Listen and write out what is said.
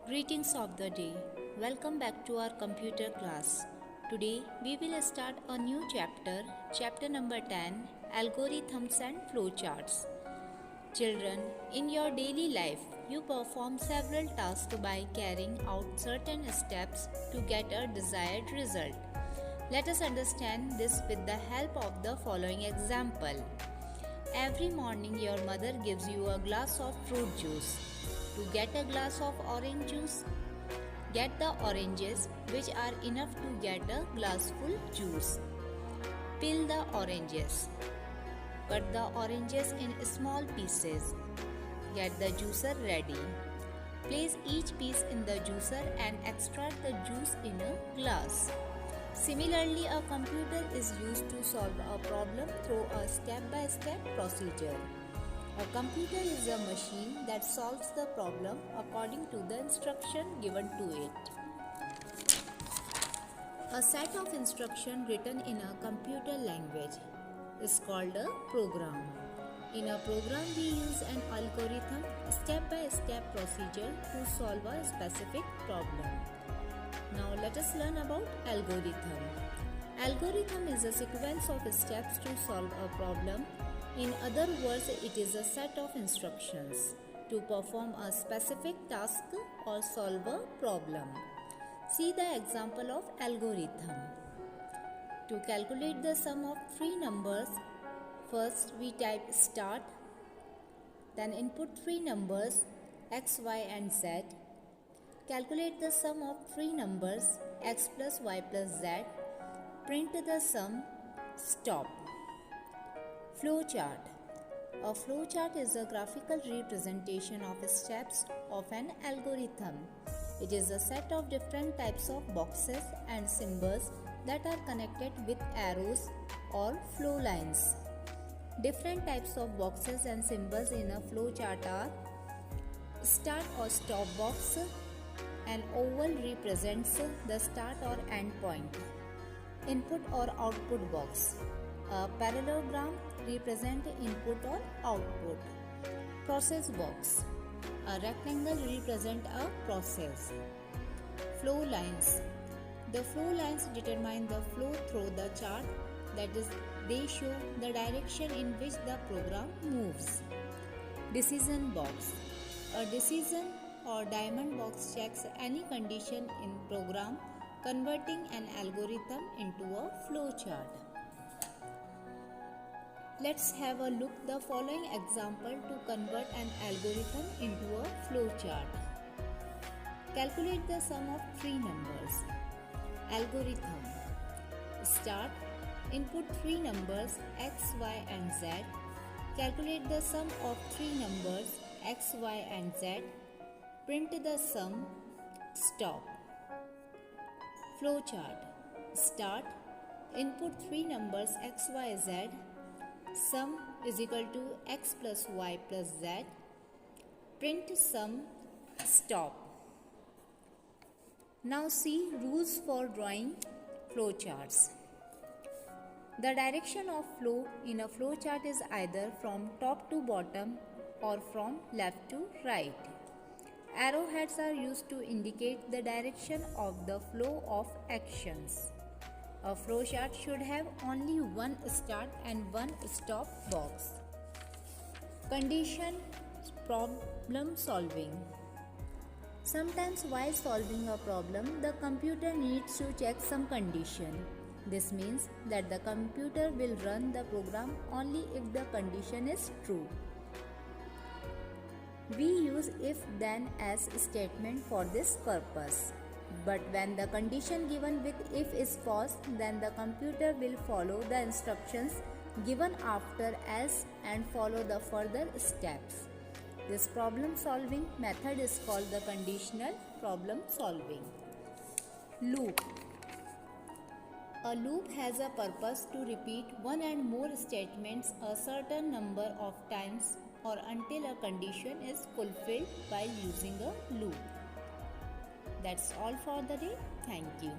Greetings of the day. Welcome back to our computer class. Today we will start a new chapter number 10, Algorithms and Flowcharts. Children, in your daily life, you perform several tasks by carrying out certain steps to get a desired result. Let us understand this with the help of the following example. Every morning your mother gives you a glass of fruit juice. To get a glass of orange juice, get the oranges which are enough to get a glass full juice. Peel the oranges. Cut the oranges in small pieces. Get the juicer ready. Place each piece in the juicer and extract the juice in a glass. Similarly, a computer is used to solve a problem through a step-by-step procedure. A computer is a machine that solves the problem according to the instruction given to it. A set of instructions written in a computer language is called a program. In a program, we use an algorithm, step-by-step procedure to solve a specific problem. Now let us learn about algorithm. Algorithm is a sequence of steps to solve a problem. In other words, it is a set of instructions to perform a specific task or solve a problem. See the example of algorithm. To calculate the sum of three numbers, first we type start, then input three numbers x, y and z. Calculate the sum of three numbers x plus y plus z. Print the sum, stop. Flowchart. A flowchart is a graphical representation of steps of an algorithm. It is a set of different types of boxes and symbols that are connected with arrows or flow lines. Different types of boxes and symbols in a flowchart are start or stop box. An oval represents the start or end point. Input or output box. A parallelogram represents input or output. Process box. A rectangle represents a process. Flow lines. The flow lines determine the flow through the chart, that is, they show the direction in which the program moves. Decision box. A decision or diamond box checks any condition in program, converting an algorithm into a flowchart. Let's have a look the following example to convert an algorithm into a flowchart. Calculate the sum of three numbers. Algorithm. Start. Input three numbers x, y and z. Calculate the sum of three numbers x, y and z. Print the sum, stop. Flowchart. Start. Input three numbers x, y, z. Sum is equal to x plus y plus z. Print sum, stop. Now see rules for drawing flowcharts. The direction of flow in a flowchart is either from top to bottom or from left to right. Arrowheads are used to indicate the direction of the flow of actions. A flowchart should have only one start and one stop box. Condition problem solving. Sometimes while solving a problem, the computer needs to check some condition. This means that the computer will run the program only if the condition is true. We use if-then-else statement for this purpose. But when the condition given with if is false, then the computer will follow the instructions given after else and follow the further steps. This problem solving method is called the conditional problem solving. Loop. A loop has a purpose to repeat one and more statements a certain number of times or until a condition is fulfilled by using a loop. That's all for the day. Thank you.